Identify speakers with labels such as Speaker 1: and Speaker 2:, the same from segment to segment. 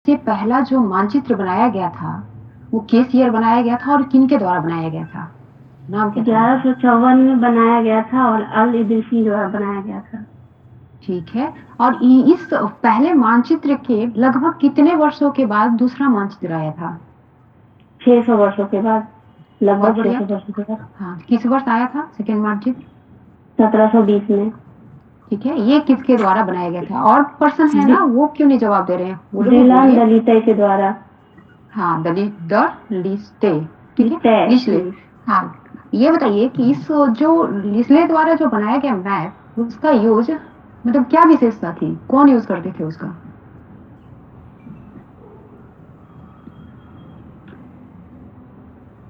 Speaker 1: से पहला जो मानचित्र बनाया गया था वो किस ईयर बनाया गया था और किन के द्वारा बनाया गया था? नाम क्या था उनका?
Speaker 2: 1154 में बनाया गया था और अल इदरीसी द्वारा बनाया गया था।
Speaker 1: ठीक है। और इस पहले मानचित्र के लगभग कितने वर्षों के बाद दूसरा मानचित्र आया था?
Speaker 2: 600 वर्षों के बाद,
Speaker 1: बहुत
Speaker 2: लगभग
Speaker 1: बढ़िया।
Speaker 2: 600 वर्षों के बाद।
Speaker 1: हाँ, किस वर्ष आया था सेकेंड मानचित्र?
Speaker 2: 1720 में।
Speaker 1: ठीक है, ये किसके द्वारा बनाया गया था? और पर्सन है ना, वो क्यों नहीं जवाब दे रहे हैं? बोलो भी,
Speaker 2: डिलान
Speaker 1: बोलिए।
Speaker 2: दलितई के द्वारा।
Speaker 1: हाँ, द लिस्टे। ठीक है,
Speaker 2: तय।
Speaker 1: लिस्ले। हाँ, ये बताइए कि इस जो लिस्ले द्वारा जो बनाया गया मैप, उसका यूज मतलब क्या विशेषता थी, कौन यूज करते थे उसका?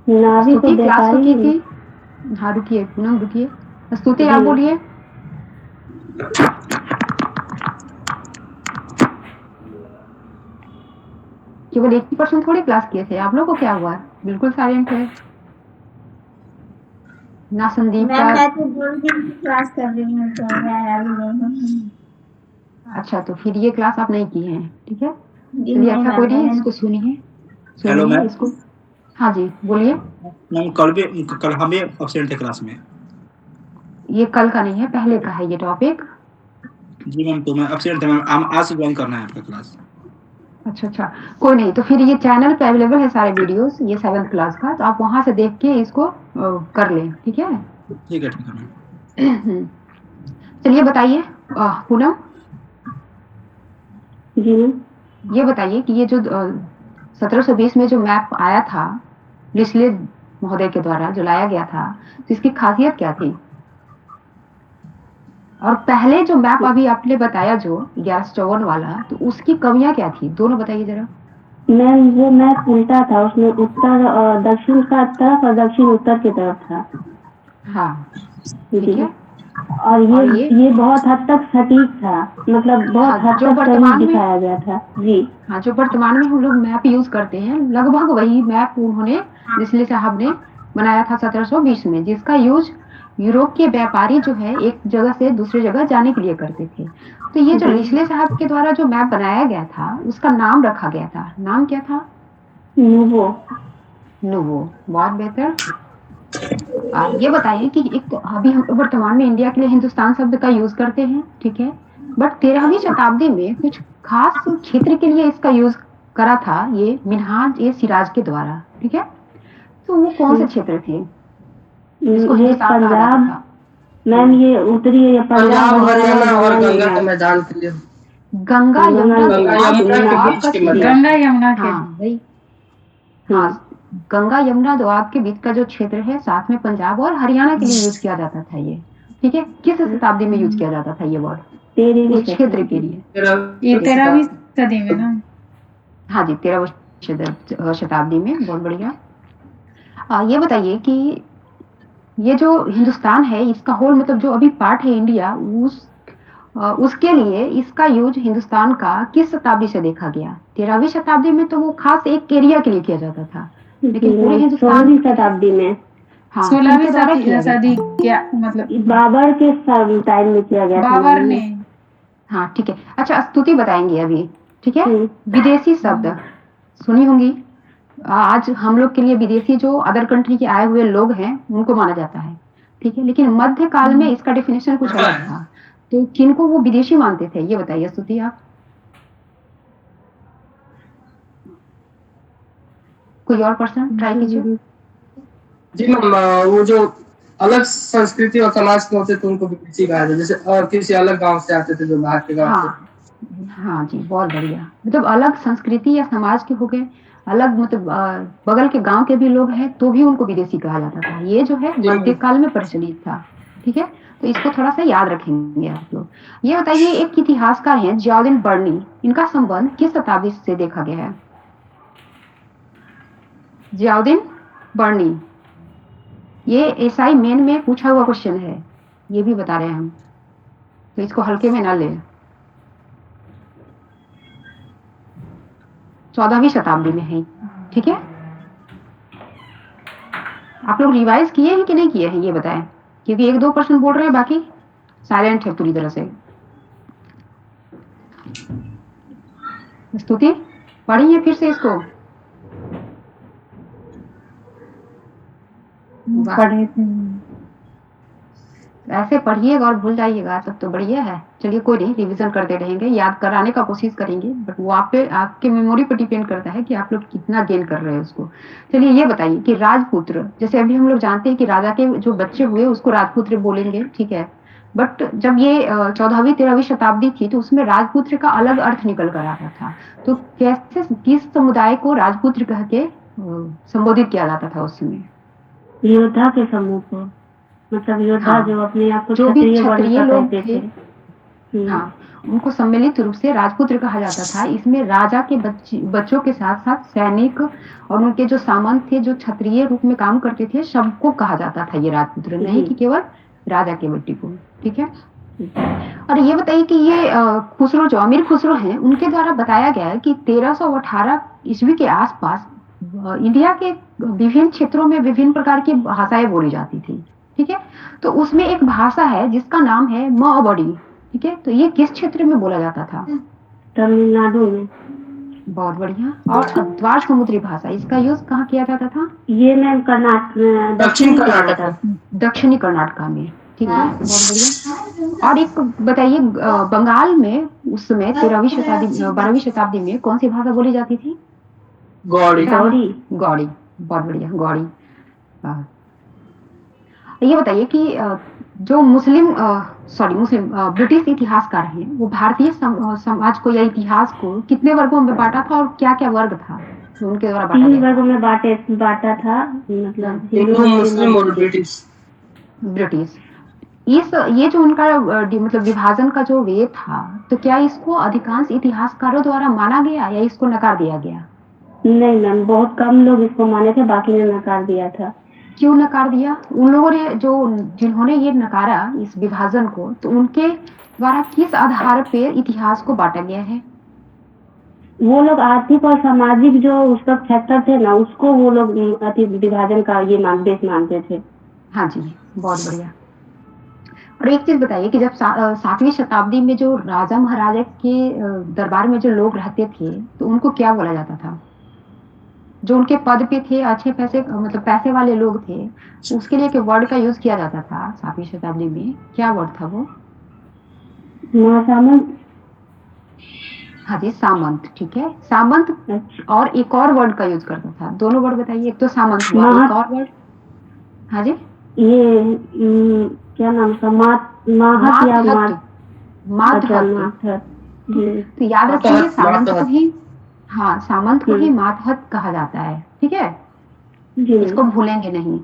Speaker 2: नाविक और
Speaker 1: स्तुति क्लास को
Speaker 2: व्यापारी।
Speaker 1: की थी। हाँ रुकिए, पूनम रुकिए। स्तुति
Speaker 2: जी
Speaker 1: आप
Speaker 2: मैम।
Speaker 1: बोलिए। केवल एक ही पर्सन थोड़ी क्लास किए थे, आप लोग को क्या हुआ? बिल्कुल साइलेंट है ना संदीप का।
Speaker 3: मैम मैं तो 2 दिन की क्लास कर रही हूँ तो मैं अभी नहीं हूँ।
Speaker 1: अच्छा, तो फिर ये क्लास आप नहीं की है, ठीक है।
Speaker 3: जी
Speaker 1: चलिए,
Speaker 3: नहीं
Speaker 1: अच्छा कोई
Speaker 3: मैम
Speaker 1: नहीं,
Speaker 3: मैंने।
Speaker 1: इसको सुनिए।
Speaker 4: हेलो
Speaker 1: सुनिए
Speaker 4: मैम।
Speaker 1: इसको। हाँ जी, बोलिए।
Speaker 4: मैम कल हम भी अब्सेंट थे क्लास में।
Speaker 1: ये कल का नहीं है, पहले का है ये टॉपिक।
Speaker 4: जी मैम, तो मैं अब्सेंट था मैम, हम आज से ज्वाइन करना है आपका क्लास।
Speaker 1: अच्छा अच्छा, कोई नहीं, तो फिर ये चैनल पे अवेलेबल है सारे वीडियोस, ये 7th क्लास का, तो आप वहां से देख के इसको कर लें, ठीक है।
Speaker 4: ठीक है मैम।
Speaker 1: चलिए बताइए, पूनम,
Speaker 2: जी मैम।
Speaker 1: ये बताइए कि ये जो 1720 में जो मैप आया था लिस्ले महोदय के द्वारा जो लाया गया था, तो इसकी खासियत क्या थी? और पहले जो मैप अभी आपने बताया जो 1154 वाला, तो उसकी कमियां क्या थी, दोनों बताइए जरा।
Speaker 2: मैम वो मैप उल्टा था, उसमें उत्तर दक्षिण का तरफ और दक्षिण उत्तर की तरफ था।
Speaker 1: हाँ,
Speaker 2: जी।
Speaker 1: ठीक है।
Speaker 2: और ये
Speaker 1: और ये,
Speaker 2: ये बहुत हद तक सटीक था, मतलब
Speaker 1: हाँ,
Speaker 2: बहुत हद
Speaker 1: जो
Speaker 2: तक सही
Speaker 1: वर्तमान में,
Speaker 2: दिखाया गया था। जी।
Speaker 1: हाँ, जो वर्तमान में हम लोग मैप यूज करते हैं, लगभग वही मैप उन्होंने, लिस्ले साहब ने बनाया था 1720 में, जिसका यूज यूरोप के व्यापारी जो है एक जगह से दूसरी जगह जाने के लिए करते थे। तो ये जो
Speaker 2: जी।
Speaker 1: लिस्ले साहब के द्वारा जो मैप बनाया गया था, उसका नाम रखा गया था, नाम क्या था?
Speaker 2: नुवो।
Speaker 1: नुवो। बहुत बेहतर। ये बताइए कि एक तो अभी हम वर्तमान में इंडिया के लिए हिंदुस्तान शब्द का यूज करते हैं, ठीक है। बट 13वीं शताब्दी में कुछ खास क्षेत्र के लिए इसका यूज करा था ये मिन्हाज ए सिराज के द्वारा, ठीक है। तो वो कौन से क्षेत्र थे जिसको
Speaker 2: ये
Speaker 1: हिंदुस्तान कहा जाता
Speaker 2: पंजाब।
Speaker 1: था?
Speaker 2: मैम
Speaker 1: हम्म,
Speaker 2: ये उत्तरी है, पंजाब,
Speaker 5: पंजाब
Speaker 2: हरियाणा और
Speaker 5: हरियाणा और
Speaker 2: गंगा
Speaker 5: गंगा के
Speaker 2: यमुना।
Speaker 5: मैदान के लिए।
Speaker 1: गंगा
Speaker 2: गंगा
Speaker 1: यमुना
Speaker 5: गंगा
Speaker 1: दोआब
Speaker 5: यमुना के
Speaker 1: दोआब
Speaker 5: बीच
Speaker 1: का
Speaker 5: के
Speaker 1: क्षेत्र।
Speaker 5: मैदान।
Speaker 3: गंगा यमुना के।
Speaker 1: हाँ भाई। हाँ,
Speaker 2: हम्म।
Speaker 1: गंगा यमुना दोआब के बीच का जो क्षेत्र है, साथ में पंजाब और हरियाणा के लिए यूज किया जाता था ये, ठीक है। किस शताब्दी में यूज किया जाता था ये वर्ड
Speaker 2: तेरहवीं
Speaker 1: उस क्षेत्र के
Speaker 2: शताब्दी।
Speaker 1: लिए?
Speaker 3: ये
Speaker 1: ठीक है।
Speaker 3: 13वीं सदी में ना।
Speaker 1: हाँ जी, 13वीं शताब्दी में। बहुत बढ़िया। ये बताइए कि ये जो हिंदुस्तान है, इसका होल मतलब जो अभी पार्ट है इंडिया, उसके लिए इसका यूज हिंदुस्तान का किस शताब्दी से देखा गया? 13वीं शताब्दी में तो वो खास एक एरिया के लिए किया जाता था,
Speaker 2: जी
Speaker 1: लेकिन पूरे
Speaker 2: मैम,
Speaker 1: हिंदुस्तान
Speaker 2: 16वीं
Speaker 1: के लिए,
Speaker 2: शताब्दी में।
Speaker 1: हाँ,
Speaker 3: 16वीं
Speaker 1: किनके द्वारा किया गया
Speaker 3: सदी
Speaker 1: था?
Speaker 3: क्या मतलब?
Speaker 2: बाबर के टाइम में किया गया था
Speaker 3: बाबर
Speaker 2: मैम
Speaker 3: ने।
Speaker 2: ये।
Speaker 1: हाँ, ठीक है। अच्छा, स्तुति बताएंगे अभी, ठीक है।
Speaker 2: हम्म।
Speaker 1: विदेशी शब्द सुनी होंगी। आज हम लोग के लिए विदेशी जो अदर कंट्री के आए हुए लोग हैं उनको माना जाता है, ठीक है, लेकिन मध्य काल में इसका डेफिनेशन कुछ अलग था। तो किनको वो विदेशी मानते थे, ये बताइए स्तुति आप। कोई और पर्सन ट्राई कीजिए।
Speaker 5: जी मैम, वो जो अलग संस्कृति और समाज के होते थे उनको विदेशी कहा जाता, जैसे और किसी अलग गांव से आते थे जो बाहर के गांव से।
Speaker 1: हाँ, हाँ जी, बहुत बढ़िया। मतलब अलग संस्कृति या समाज के हो गए, अलग मतलब बगल के गांव के भी लोग हैं तो भी उनको विदेशी कहा जाता था। ये जो है
Speaker 5: जी मैम।
Speaker 1: मध्यकाल में प्रचलित था, ठीक है। तो इसको थोड़ा सा याद रखेंगे आप लोग। ये बताइए, एक इतिहासकार हैं जियाउद्दीन बर्नी, इनका संबंध किस शताब्दी से देखा गया है? जियाउद्दीन बर्नी, ये एसआई मेन में पूछा हुआ क्वेश्चन है, ये भी बता रहे हैं हम, तो इसको हल्के में ना ले। 14वीं शताब्दी में है, ठीक है। आप लोग रिवाइज किए हैं कि नहीं किए हैं, ये बताएं, क्योंकि 1-2% बोल रहे हैं, बाकी साइलेंट है पूरी तरह से। स्तुति। पढ़िए फिर से इसको। वाह,
Speaker 2: पढ़े थे।
Speaker 1: ऐसे पढ़िएगा और भूल जाइएगा तब तो बढ़िया है। चलिए कोई नहीं, रिवीजन करते रहेंगे, याद कराने का कोशिश करेंगे, बट वो आप पे, आपके मेमोरी पे डिपेंड करता है कि आप लोग कितना गेन कर रहे हैं उसको। चलिए ये बताइए कि राजपुत्र, जैसे अभी हम लोग जानते हैं कि राजा के जो बच्चे हुए उसको राजपुत्र बोलेंगे, ठीक है। बट जब ये 14वीं 13वीं शताब्दी थी तो उसमें राजपुत्र का अलग अर्थ निकल कर आता था। तो कैसे, किस समुदाय को राजपुत्र कह के संबोधित किया जाता था उस समय?
Speaker 2: योद्धा के समूह को, मतलब योद्धा
Speaker 1: हाँ,
Speaker 2: जो अपने आप को
Speaker 1: जो भी
Speaker 2: क्षत्रिय वर्ण
Speaker 1: क्षत्रिय
Speaker 2: का
Speaker 1: लोग
Speaker 2: कहते
Speaker 1: थे,
Speaker 2: थे।
Speaker 1: हाँ, उनको सम्मिलित रूप से राजपुत्र कहा जाता था। इसमें राजा के बच्चों के साथ साथ सैनिक और उनके जो सामंत थे, जो क्षत्रिय रूप में काम करते थे, सबको कहा जाता था ये राजपुत्र, नहीं कि केवल राजा के बेटी को, ठीक है। और ये बताइए कि ये खुसरो, जो अमीर खुसरो हैं, उनके द्वारा बताया गया है कि 1318 ईस्वी के आसपास इंडिया के विभिन्न क्षेत्रों में विभिन्न प्रकार की भाषाएं बोली जाती थी, ठीक है। तो उसमें एक भाषा है जिसका नाम है माओवाड़ी, ठीक है। तो ये किस क्षेत्र में बोला जाता था?
Speaker 2: तमिलनाडु में।
Speaker 1: बहुत बढ़िया। और द्वार समुद्री भाषा, इसका यूज कहाँ किया जाता था?
Speaker 2: ये मैम कर्नाटक,
Speaker 5: दक्षिण कर्नाटक में।
Speaker 1: दक्षिणी कर्नाटका में, ठीक है, बहुत बढ़िया। और एक बताइए, बंगाल में उस समय 13वीं शताब्दी 12वीं शताब्दी में कौन सी भाषा बोली जाती थी?
Speaker 5: गौड़ी।
Speaker 2: गौड़ी।
Speaker 1: गौड़ी, बहुत बढ़िया, गौड़ी। हाँ। ये बताइए कि जो मुस्लिम ब्रिटिश इतिहासकार हैं, वो भारतीय समाज को या इतिहास को कितने वर्गों में बांटा था और क्या क्या वर्ग था जो उनके द्वारा बांटा
Speaker 2: 3
Speaker 1: गया?
Speaker 2: वर्गों में बांटा था, मतलब
Speaker 5: हिंदू, मुस्लिम और ब्रिटिश।
Speaker 1: ब्रिटिश। ये जो उनका मतलब विभाजन का जो वे था, तो क्या इसको अधिकांश इतिहासकारों द्वारा माना गया या इसको नकार दिया गया?
Speaker 2: नहीं मैम, बहुत कम लोग इसको माने थे, बाकी ने नकार दिया था।
Speaker 1: क्यों नकार दिया? उन लोगों ने जो, जिन्होंने ये नकारा इस विभाजन को, तो उनके द्वारा किस आधार पे इतिहास को बांटा गया है?
Speaker 2: वो लोग आर्थिक और सामाजिक जो उसका फैक्टर थे ना, उसको वो लोग अति विभाजन का ये देश मानते थे।
Speaker 1: हाँ जी, बहुत बढ़िया। और एक चीज बताइए कि जब 7वीं शताब्दी में जो राजा महाराजा के दरबार में जो लोग रहते थे, तो उनको क्या बोला जाता था? जो उनके पद पे थे, अच्छे पैसे, मतलब पैसे वाले लोग थे, उसके लिए एक वर्ड का यूज किया जाता था 7वीं शताब्दी में, क्या वर्ड था वो?
Speaker 2: महासामंत।
Speaker 1: हाँ जी, सामंत, ठीक है, सामंत। और एक और वर्ड का यूज करता था, दोनों वर्ड बताइए, एक तो सामंत हुआ, एक और वर्ड। हाँ जी,
Speaker 2: ये क्या नाम था, माहत या
Speaker 1: मातहत। तो याद रखिए, सामंत को ही, हाँ, सामंत को ही मातहत कहा जाता है, ठीक है, इसको भूलेंगे नहीं।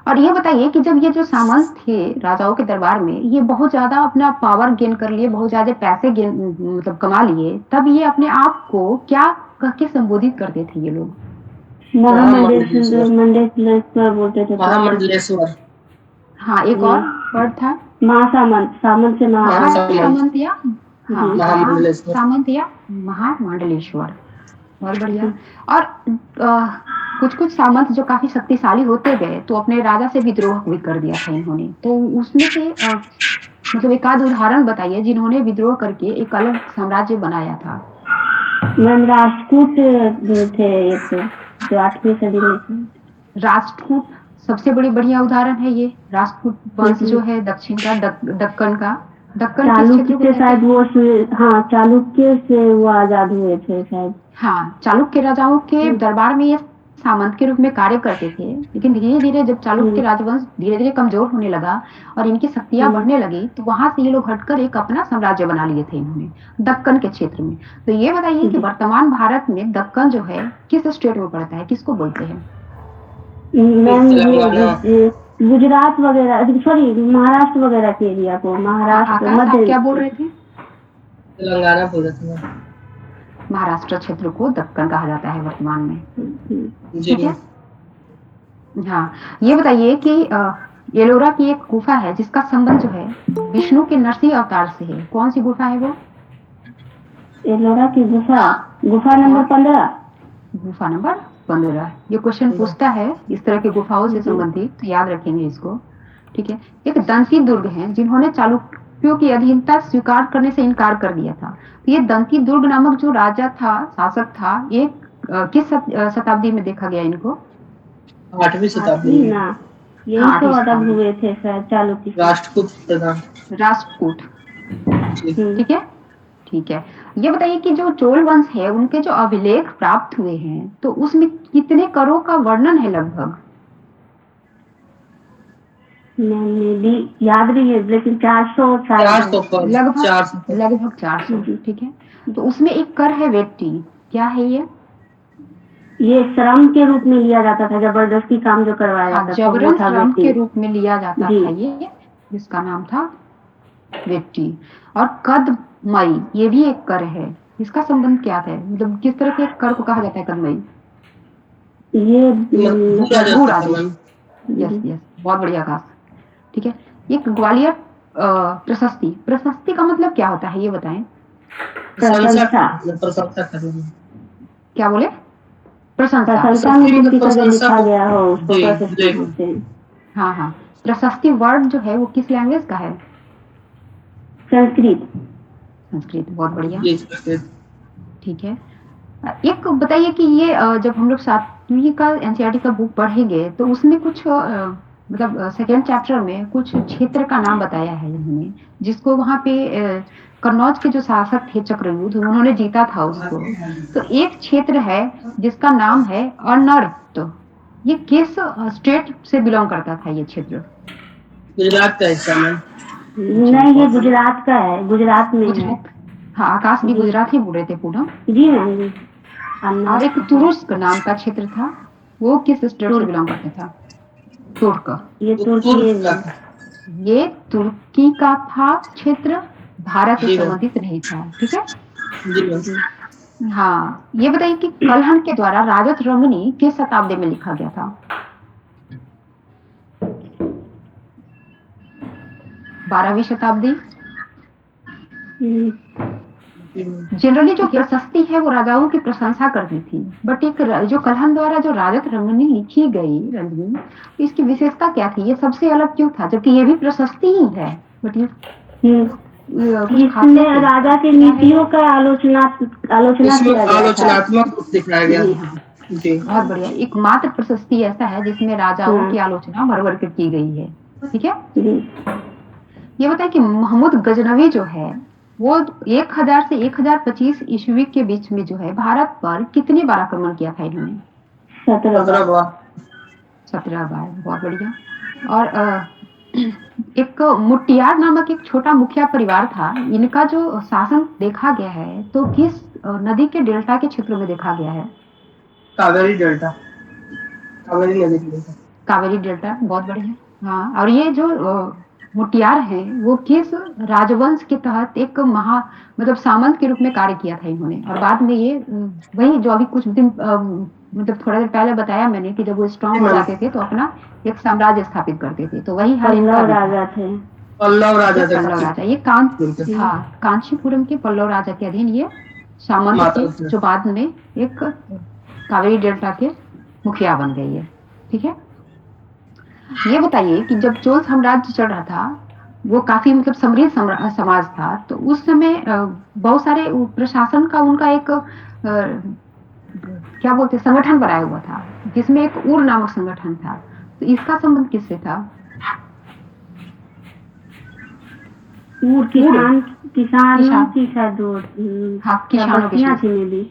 Speaker 1: और ये बताइए कि जब ये जो सामंत थे राजाओं के दरबार में, ये बहुत ज्यादा अपना पावर गेन कर लिए, बहुत ज्यादा पैसे गेन मतलब कमा लिए, तब ये अपने आप को क्या कह के संबोधित करते थे ये लोग?
Speaker 2: महामंडलेश्वर बोलते थे।
Speaker 5: महामंडलेश्वर।
Speaker 1: हाँ, एक और वर्ड था,
Speaker 2: महासामंत, सामंत से
Speaker 1: महासामंत या, हाँ,
Speaker 5: महामंडलेश्वर।
Speaker 1: सामंत या महामंडलेश्वर, बहुत बढ़िया। और कुछ कुछ सामंत जो काफी शक्तिशाली होते गए, तो अपने राजा से विद्रोह भी कर दिया था इन्होंने, तो उसमें से मतलब एक आध उदाहरण बताइए जिन्होंने विद्रोह करके एक अलग साम्राज्य बनाया था।
Speaker 2: राजपूत थे एक, जो 8वीं सदी में थे।
Speaker 1: राजपूत सबसे बड़ी बढ़िया उदाहरण है ये। राजपूत वंश जो है दक्षिण का, दक्कन का, दक्कन किस क्षेत्र को
Speaker 2: शायद वो, हाँ, चालुक्य से वो आजाद हुए थे शायद।
Speaker 1: हाँ, चालुक्य राजाओं के दरबार में ये सामंत के रूप में कार्य करते थे, लेकिन धीरे धीरे जब चालुक्य राजवंश धीरे धीरे कमजोर होने लगा और इनकी शक्तियां बढ़ने लगी, तो वहां से ये लोग हटकर एक अपना साम्राज्य बना लिए थे इन्होंने दक्कन के क्षेत्र में। तो ये बताइए कि वर्तमान भारत में दक्कन जो है किस स्टेट में पड़ता है, किसको बोलते हैं?
Speaker 2: गुजरात वगैरह, सॉरी, महाराष्ट्र वगैरह के एरिया को। महाराष्ट्र,
Speaker 1: मध्य, क्या बोल रहे थे?
Speaker 5: तेलंगाना बोल रहे थे।
Speaker 1: महाराष्ट्र क्षेत्र को दक्कन कहा जाता है वर्तमान में, ठीक है। हाँ, ये बताइए कि एलोरा की एक गुफा है जिसका संबंध जो है विष्णु के नरसिंह अवतार से है, कौन सी गुफा है वो?
Speaker 2: एलोरा की गुफा नंबर 15।
Speaker 1: गुफा नंबर 15। ये क्वेश्चन पूछता है इस तरह की गुफाओं से संबंधित, तो याद रखेंगे इसको, ठीक है। एक दंसी दुर्ग है जिन्होंने क्योंकि अधीनता स्वीकार करने से इनकार कर दिया था। तो ये दंती दुर्ग नामक जो राजा था, शासक था, ये किस शताब्दी में देखा गया इनको?
Speaker 5: 8वीं शताब्दी
Speaker 2: आठवीं
Speaker 5: में।
Speaker 2: ना, यही
Speaker 1: हाँ,
Speaker 2: तो
Speaker 1: 8वीं
Speaker 2: अलग
Speaker 1: शताब्दी।
Speaker 2: हुए थे सर चालुक्य से।
Speaker 5: राष्ट्रकूट प्रधान।
Speaker 1: राष्ट्रकूट,
Speaker 5: जी।
Speaker 1: ठीक है, ठीक है। ये बताइए कि जो चोल वंश है उनके जो अभिलेख प्राप्त हुए हैं तो उसमें कितने करों का वर्णन है लगभग?
Speaker 2: मैंने भी याद नहीं है लेकिन 400 शायद है।
Speaker 5: 400 पर
Speaker 1: लगभग
Speaker 5: 400 पर।
Speaker 1: लगभग 400,
Speaker 2: जी।
Speaker 1: ठीक है। तो उसमें एक कर है वेट्टी, क्या है
Speaker 2: ये श्रम के रूप में लिया जाता था, जबरदस्ती काम जो करवाया
Speaker 1: हाँ,
Speaker 2: जाता था वो
Speaker 1: जबरन
Speaker 2: था
Speaker 1: श्रम
Speaker 2: वेटी।
Speaker 1: के रूप में लिया जाता
Speaker 2: जी।
Speaker 1: था ये, जिसका नाम था वेट्टी। और कदमई, ये भी एक कर है, इसका संबंध क्या है? मतलब किस तरह के एक कर को कहा जाता है कदमई?
Speaker 2: ये
Speaker 5: भू
Speaker 2: मतलब
Speaker 5: राजस्व था
Speaker 1: राजस्व।
Speaker 5: मैम।
Speaker 1: यस यस, बहुत बढ़िया आकाश, ठीक है। एक ग्वालियर प्रशस्ति, प्रशस्ति का मतलब क्या होता है ये बताएं?
Speaker 2: प्रशंसा।
Speaker 5: प्रशंसा करना।
Speaker 1: क्या बोले? प्रशंसा।
Speaker 2: प्रशंसा में
Speaker 5: मतलब
Speaker 2: किसी का जो
Speaker 5: प्रशंसा
Speaker 2: लिखा
Speaker 5: को।
Speaker 2: गया हो उसको
Speaker 5: जी,
Speaker 2: प्रशस्ति
Speaker 5: जी।
Speaker 2: बोलते हैं।
Speaker 1: हाँ हाँ, प्रशस्ति वर्ड जो है वो किस लैंग्वेज का है?
Speaker 2: संस्कृत।
Speaker 1: संस्कृत, बहुत बढ़िया,
Speaker 5: जी।
Speaker 1: ठीक है। एक बताइए कि ये जब हम लोग 7वीं का एनसीईआरटी का बुक पढ़ेंगे तो उसमें कुछ मतलब सेकेंड चैप्टर में कुछ क्षेत्र का नाम बताया है इन्होंने, जिसको वहां पे कन्नौज के जो शासक थे चक्रयुद्ध, उन्होंने जीता था उसको। तो एक क्षेत्र है जिसका नाम है अनर्त, ये किस स्टेट से बिलोंग करता था ये क्षेत्र?
Speaker 5: गुजरात का हिस्सा मैम।
Speaker 1: अच्छा,
Speaker 2: नहीं, ये
Speaker 1: बहुत बढ़िया।
Speaker 2: गुजरात का है, गुजरात में है।
Speaker 1: गुजरात, हाँ, आकाश भी
Speaker 2: जी
Speaker 1: गुजरात ही बोल रहे थे पूनम।
Speaker 2: जी मैम जी।
Speaker 1: और एक
Speaker 2: अन्ना, हाँ।
Speaker 1: तुरुस्क नाम का क्षेत्र था, वो किस स्टेट से
Speaker 2: तुर्क,
Speaker 1: बिलोंग करता था? तुर्क,
Speaker 2: ये
Speaker 5: वो
Speaker 2: तुर्की
Speaker 5: तुर्क
Speaker 2: है
Speaker 5: का
Speaker 2: मैम।
Speaker 5: था।
Speaker 1: ये तुर्की का था क्षेत्र, भारत से
Speaker 5: जी मैम।
Speaker 1: संबंधित नहीं था, ठीक है।
Speaker 5: जी मैम।
Speaker 2: जी।
Speaker 1: हाँ, ये बताइए कि कल्हण के द्वारा राजत रंगनी किस शताब्दी में लिखा गया था? 12वीं शताब्दी।
Speaker 2: हम्म,
Speaker 5: जी मैम।
Speaker 1: जनरली जो प्रशस्ति है वो राजाओं की प्रशंसा करती थी, बट एक जो कल्हण द्वारा जो राजत रंगनी लिखी गई रंगनी, इसकी विशेषता क्या थी? ये सबसे अलग क्यों था, जबकि ये भी प्रशस्ति ही है, बट ये कुछ
Speaker 2: इसमें
Speaker 1: खासियत है
Speaker 2: राजा
Speaker 1: इसकी,
Speaker 2: की
Speaker 1: क्या है
Speaker 2: नीतियों
Speaker 1: ये?
Speaker 2: का आलोचना
Speaker 5: उसमें
Speaker 2: किया गया था।
Speaker 5: आलोचनात्मक रूप दिखाया गया।
Speaker 2: जी हाँ।
Speaker 5: जी।
Speaker 1: बहुत बढ़िया, एकमात्र प्रशस्ति ऐसा है जिसमें राजाओं
Speaker 2: हाँ
Speaker 1: की आलोचना भर भर के की गई है, ठीक है।
Speaker 2: जी।
Speaker 1: ये बताए कि महमूद गजनवी जो है वो 1000 से 1025 ईस्वी के बीच में जो है भारत पर कितनी बार आक्रमण किया था इन्होंने?
Speaker 2: 17
Speaker 5: 17
Speaker 2: बार।
Speaker 5: बार।
Speaker 1: 17 बार, बहुत बढ़िया। और एक मुटियार नामक एक छोटा मुखिया परिवार था, इनका जो शासन देखा गया है तो किस नदी के डेल्टा के क्षेत्र में देखा गया है?
Speaker 5: कावेरी डेल्टा। कावेरी नदी की डेल्टा।
Speaker 1: कावेरी डेल्टा, बहुत बढ़िया। हाँ, और ये जो मुटियार है वो किस राजवंश के तहत एक मतलब सामंत के रूप में कार्य किया था इन्होंने, और बाद में ये वही जो अभी कुछ दिन मतलब थोड़ा देर पहले बताया मैंने कि जब वो
Speaker 5: जी
Speaker 1: स्ट्रांग हो
Speaker 5: मैम।
Speaker 1: जाते थे तो अपना एक साम्राज्य स्थापित करते थे, तो वही हाल इनका
Speaker 2: पल्लव
Speaker 1: भी था।
Speaker 2: राजा थे।
Speaker 5: पल्लव
Speaker 1: ये
Speaker 5: राजा थे
Speaker 1: पल्लव
Speaker 5: काफी।
Speaker 1: राजा, ये
Speaker 5: बिल्कुल।
Speaker 1: हाँ, कांचीपुरम के पल्लव राजा के अधीन ये सामंत थे,
Speaker 5: माता थे।
Speaker 1: जो बाद में एक कावेरी डेल्टा के मुखिया बन गई है, ठीक है। ये बताइए कि जब चोल साम्राज्य चल रहा था, वो काफी मतलब समृद्ध समाज था, तो उस समय बहुत सारे प्रशासन का उनका एक क्या बोलते संगठन बनाया हुआ था, जिसमें एक उर नामक संगठन था, तो इसका संबंध किससे था?
Speaker 2: पूर्व
Speaker 1: उर,
Speaker 2: किसानों
Speaker 1: किसान,
Speaker 2: की शायद
Speaker 1: हाँ,
Speaker 2: क्या
Speaker 1: किसानों के
Speaker 2: बस्तियां थी में भी।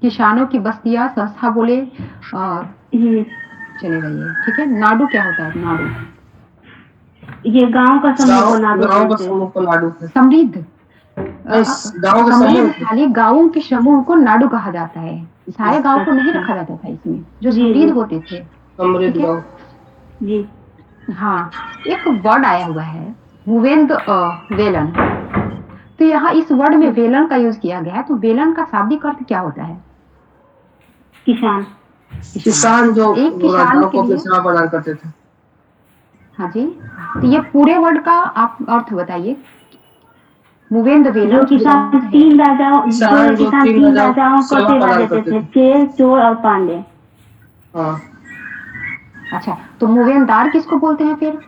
Speaker 1: किसानों की बस्तियां संस्था बोले
Speaker 2: हम्म,
Speaker 1: चलेगा ये, ठीक है। नाडू क्या होता है? नाडू,
Speaker 2: ये गांव का समूह को नाडू
Speaker 5: गाँव का
Speaker 2: बोलते हैं।
Speaker 5: समूह को नाडू थे।
Speaker 1: समृद्ध
Speaker 5: गाँव का समूह।
Speaker 1: समृद्धशाली गांवों के समूह को नाडू कहा जाता है, सारे गांव को नहीं
Speaker 2: अच्छा।
Speaker 1: रखा जाता था इसमें, जो
Speaker 2: जी
Speaker 1: समृद्ध
Speaker 2: जी
Speaker 1: होते थे,
Speaker 5: समृद्ध
Speaker 1: ठीक है।
Speaker 5: गाँव।
Speaker 2: जी।
Speaker 1: हाँ, एक वर्ड आया हुआ है मुवेंद वेलन, तो यहाँ इस वर्ड में वेलन का यूज किया गया है, तो वेलन का शाब्दिक अर्थ क्या होता है?
Speaker 2: किसान।
Speaker 5: किसान जो
Speaker 1: एक किसान
Speaker 5: राजाओं
Speaker 1: के
Speaker 5: को अपनी
Speaker 1: लिए,
Speaker 5: सेवा प्रदान करते थे।
Speaker 1: हाँ जी, तो ये पूरे वर्ड का आप अर्थ बताइए। मुवेंद वेलन
Speaker 2: जो
Speaker 1: जिसका
Speaker 2: किसान
Speaker 1: अर्थ है,
Speaker 2: तीन राजाओं
Speaker 5: किसान जो तीन
Speaker 2: तीन
Speaker 5: राजाओं
Speaker 2: राजाओं
Speaker 5: को
Speaker 2: को
Speaker 5: सेवा
Speaker 2: सेवा
Speaker 5: प्रदान
Speaker 2: देते
Speaker 5: करते
Speaker 2: थे,
Speaker 5: थे।
Speaker 2: चेर, चोर और पांडे।
Speaker 5: हाँ।
Speaker 1: अच्छा, तो मुवेंदार किसको बोलते हैं फिर?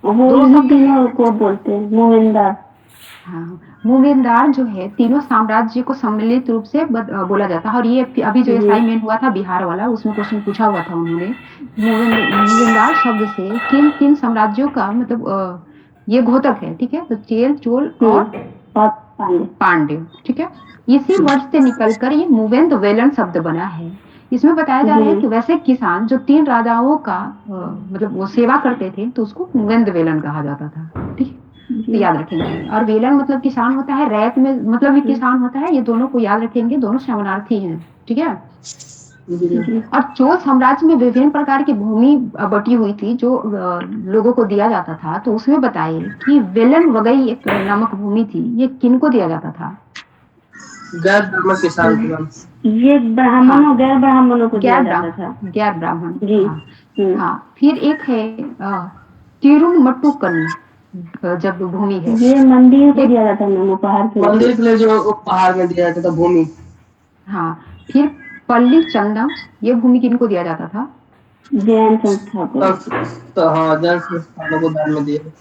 Speaker 2: वो
Speaker 1: दो
Speaker 2: इन्हीं
Speaker 1: शब्द
Speaker 2: तीनों को बोलते हैं मोहिंदर।
Speaker 1: हाँ, मूवेंदार जो है तीनों साम्राज्य को सम्मिलित रूप से बोला जाता है। और ये अभी जो
Speaker 2: जी
Speaker 1: असाइनमेंट हुआ था बिहार वाला, उसमें क्वेश्चन पूछा हुआ था उन्होंने। मूवेंदार शब्द से किन तीन साम्राज्यों का मतलब ये घोतक है, ठीक है। तो चेल, चोल और
Speaker 2: और पांडे।
Speaker 1: पांड्य, ठीक है। इसी वर्ष से निकलकर ये मूवेंद वेलन शब्द बना है। इसमें बताया जा रहा है कि वैसे किसान जो तीन राजाओं का मतलब वो सेवा करते थे तो उसको मूवेंद वेलन कहा जाता था, ठीक है। तो याद रखेंगे। और वेलन मतलब किसान होता है, रैत में मतलब भी किसान होता है। ये दोनों को याद रखेंगे, दोनों समानार्थी हैं, ठीक है। और चोल साम्राज्य में विभिन्न प्रकार की भूमि बटी हुई थी जो लोगों को दिया जाता था। तो उसमें बताइए कि वेलन वगई एक नामक भूमि थी, ये किनको दिया जाता था?
Speaker 5: गैर ब्राह्मण किसान के नाम।
Speaker 2: ये ब्राह्मणों,
Speaker 1: हाँ,
Speaker 2: गैर ब्राह्मणों को दिया जाता था।
Speaker 1: गैर ब्राह्मण।
Speaker 2: जी।
Speaker 1: हाँ हाँ। फिर एक है तिरुमट्टुकन जब भूमि है,
Speaker 2: ये मंदिर को
Speaker 1: ये
Speaker 2: दिया जाता है उपहार के रूप में।
Speaker 5: मंदिर के लिए जो उपहार में दिया जाता था भूमि।
Speaker 1: हाँ। फिर पल्ली चंदम, ये भूमि किनको दिया जाता था?
Speaker 2: जैन संस्था को।
Speaker 5: तो हाँ, जैन संस्थानों को दान में दिया।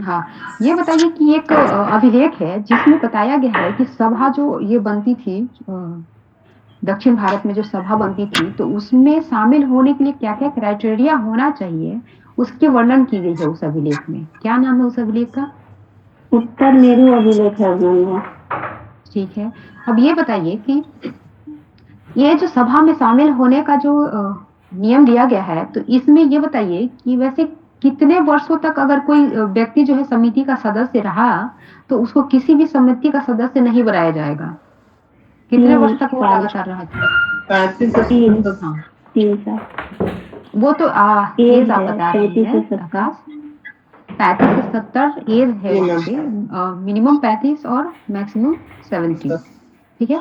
Speaker 1: हाँ। ये बताइए कि एक अभिलेख है जिसमें बताया गया है कि सभा जो ये बनती थी दक्षिण भारत में जो सभा बनती थी तो उसमें शामिल होने के लिए क्या क्या क्राइटेरिया होना चाहिए, उसके वर्णन की गई है उस अभिलेख में। क्या नाम है उस अभिलेख का?
Speaker 2: उत्तर मेरू अभिलेख है उन्होंने।
Speaker 1: ठीक है। अब ये बताइए कि ये जो सभा में शामिल होने का जो नियम दिया गया है तो इसमें ये बताइए कि वैसे कितने वर्षों तक अगर कोई व्यक्ति जो है समिति का सदस्य रहा तो उसको किसी भी समिति का सदस्य नहीं बनाया जाएगा। कितने वर्ष तक वो
Speaker 2: साल
Speaker 1: लगातार रहा था?
Speaker 5: 35 से
Speaker 2: तीन
Speaker 5: 70।
Speaker 1: हाँ,
Speaker 2: 3 साल
Speaker 1: वो तो
Speaker 2: एज
Speaker 1: एज आप
Speaker 2: है
Speaker 1: बता रही
Speaker 2: 35
Speaker 1: है
Speaker 2: से 70।
Speaker 1: आकाश। 35 से 70 एज है
Speaker 5: जी
Speaker 1: वहां
Speaker 5: मैम।
Speaker 1: पे। मिनिमम 35 और मैक्सिमम 70, ठीक है।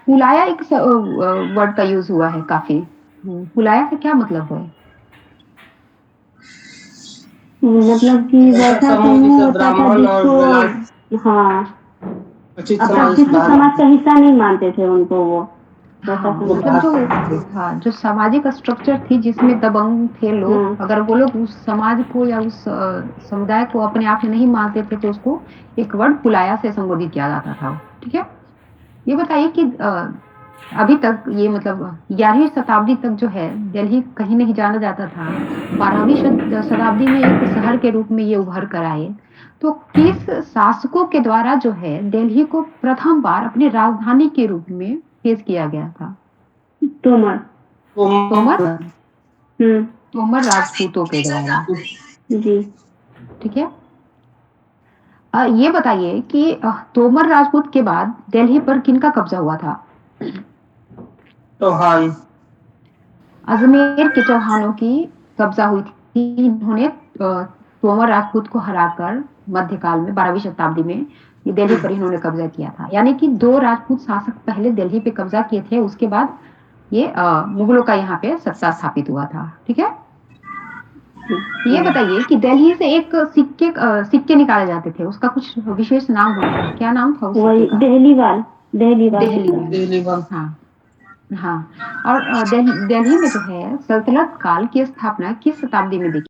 Speaker 1: पुलाया एक वर्ड का यूज हुआ है काफी। पुलाया से क्या मतलब है?
Speaker 2: मतलब कि
Speaker 5: ऐसा
Speaker 2: वैसा
Speaker 5: समूह
Speaker 2: समूह
Speaker 5: जिसे
Speaker 2: होता था
Speaker 5: ब्राह्मण और वेलांट
Speaker 2: जिसको, हाँ,
Speaker 5: उचित
Speaker 2: अब
Speaker 5: समाज
Speaker 2: किसी
Speaker 5: बाहर
Speaker 2: समाज
Speaker 5: करते
Speaker 2: का हिस्सा नहीं मानते थे उनको वो, वैसा
Speaker 1: हाँ,
Speaker 5: वो
Speaker 2: समूह
Speaker 1: मतलब
Speaker 2: था।
Speaker 5: बाहर
Speaker 1: जो
Speaker 5: करते थे।
Speaker 1: हाँ जो सामाजिक स्ट्रक्चर थी जिसमें दबंग थे लोग,
Speaker 2: हाँ
Speaker 1: अगर वो लोग उस समाज को या उस समुदाय को अपने आप में नहीं मानते थे तो उसको एक वर्ड पुलाया से संबोधित किया जाता था, ठीक है। ये बताइए कि अभी तक ये मतलब 11वीं शताब्दी तक जो है दिल्ली कहीं नहीं जाना जाता था। 12वीं शताब्दी में एक शहर के रूप में ये उभर कर आए। तो किस शासकों के द्वारा जो है दिल्ली को प्रथम बार अपनी राजधानी के रूप में पेश किया गया था?
Speaker 2: तोमर।
Speaker 1: तोमर।
Speaker 2: हम्म।
Speaker 1: तोमर राजपूतों के द्वारा,
Speaker 2: जी।
Speaker 1: ठीक है। ये बताइए कि तोमर राजपूत के बाद दिल्ली पर किनका कब्जा हुआ था?
Speaker 5: चौहान।
Speaker 1: अजमेर के चौहानों की कब्जा हुई थी। इन्होंने तोमर राजपूत को हराकर मध्यकाल में 12वीं शताब्दी में ये दिल्ली पर इन्होंने कब्जा किया था। यानी कि दो राजपूत शासक पहले दिल्ली पे कब्जा किए थे, उसके बाद ये मुगलों का यहाँ पे सत्ता स्थापित हुआ था, ठीक है। ये बताइए कि दिल्ली से एक सिक्के निकाले जाते थे, उसका कुछ विशेष नाम होता था। क्या नाम था उस सिक्के
Speaker 2: वही
Speaker 1: का?
Speaker 2: दहलीवाल। दहलीवाल
Speaker 1: दिल्ली
Speaker 2: होता है।
Speaker 1: वाला।
Speaker 5: दिल्ली का।
Speaker 1: हाँ हाँ। और दिल्ली में जो है सल्तनत काल की स्थापना किस शताब्दी में देखी